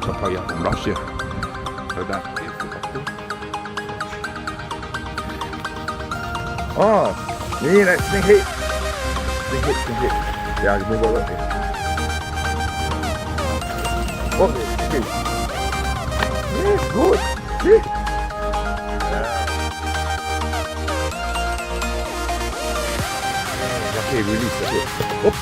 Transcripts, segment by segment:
Chaophraya from Russia. So that is the couple. Oh,นี่แหละ snake head. Snake head. Yeah, you move over. Oh, okay. Yes, good. See? Okay, release. Okay. Oh.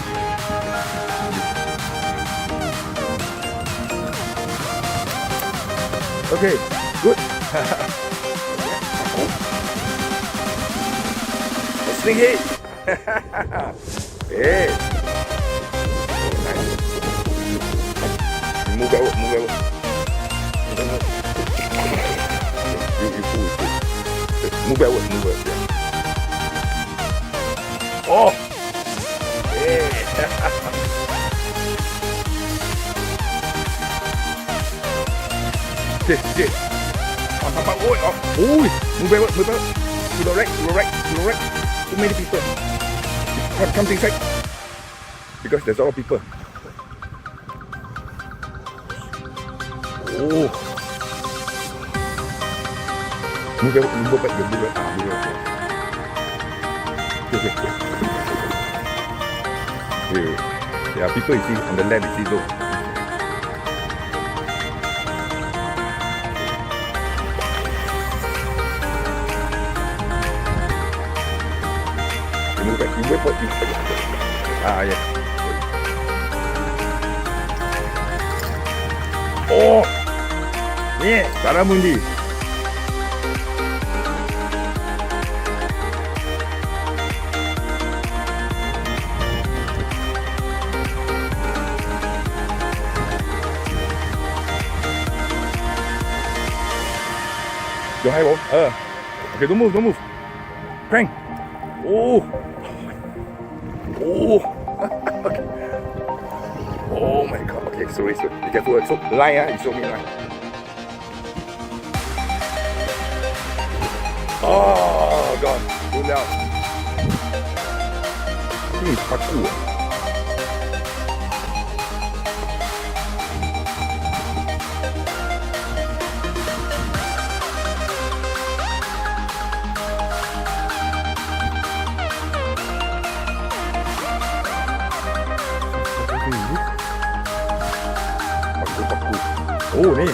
Okay, good. Snake head. Hey. Oh, nice. Move out. You pull. Move out. Yeah. Oh. Yeah. Shit. Oh. Move out. To the right. Too many people. Come inside. Because there's a lot of people. Oh. Move back. Okay. Yeah, people you see on the land, you see those. Move back. Yeah. Oh, yeah, Saramundi. Vô hai bộ. Okay, don't move. Crank. Oh. Okay. Oh my god. Okay, sorry. Be careful. So line, you show me line. Oh god, too loud. Ini paku. Oh, ni.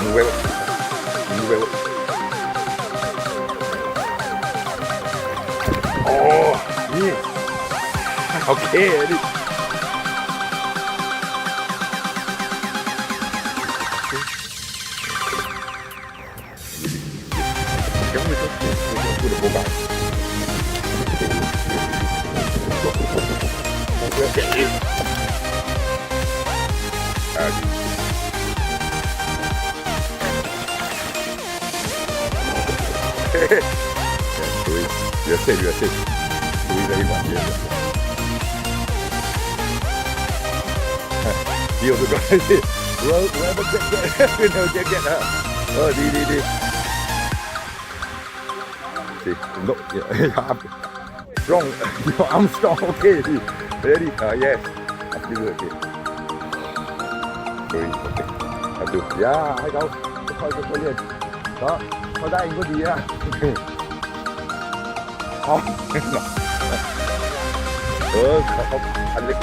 Move out. Oh, ni. Okay, ni. Kamu itu udah boga. You're safe. Do it very much. He also got it. Whoever get her. Oh, đi. See, no, yeah, strong. Your arm strong. Okay, ready. Yes. Absolutely okay. Sorry. Okay. Abdul. Yeah, hay đâu. Thôi liền. Đó. Thôi đây có gì á. Không. Không. Anh liếc.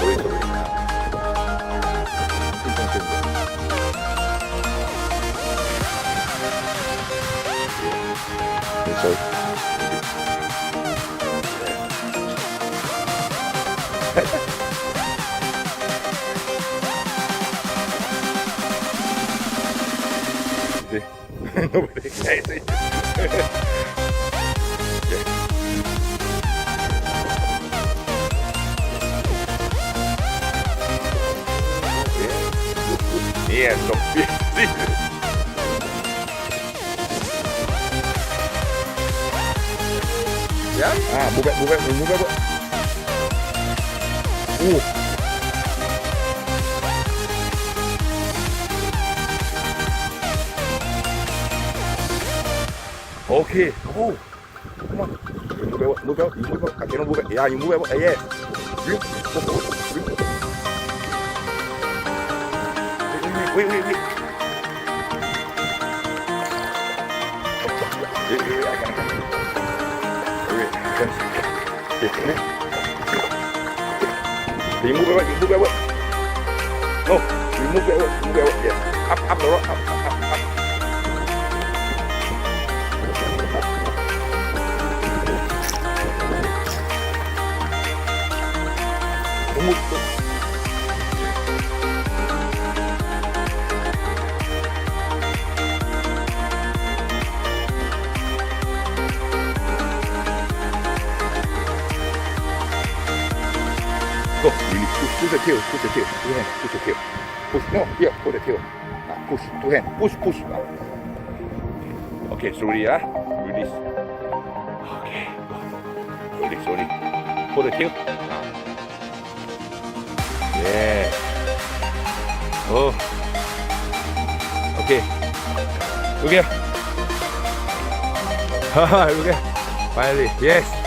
Sorry. Sorry. Nobody can see. Yeah, so busy. Yeah? Move back. Ooh. Okay. Oh. Come on. You move out. Move out. You move out. I cannot move it. Yeah, you move out. Yes. Bring. Go forward. Bring. Wait. Wait. Wait. I can't. Wait. Okay. You move out. You move out. No. You move out. Move out. Yes. Up the rock. Up. Move. Go, release, push the tail, push the tail, two hands, push the tail. Push, no, here, pull the tail. Push, two hands, push. Okay, slowly, release. Okay, slowly. Pull the tail. Yeah. Oh. Okay. Look here. Look here. Finally, yes.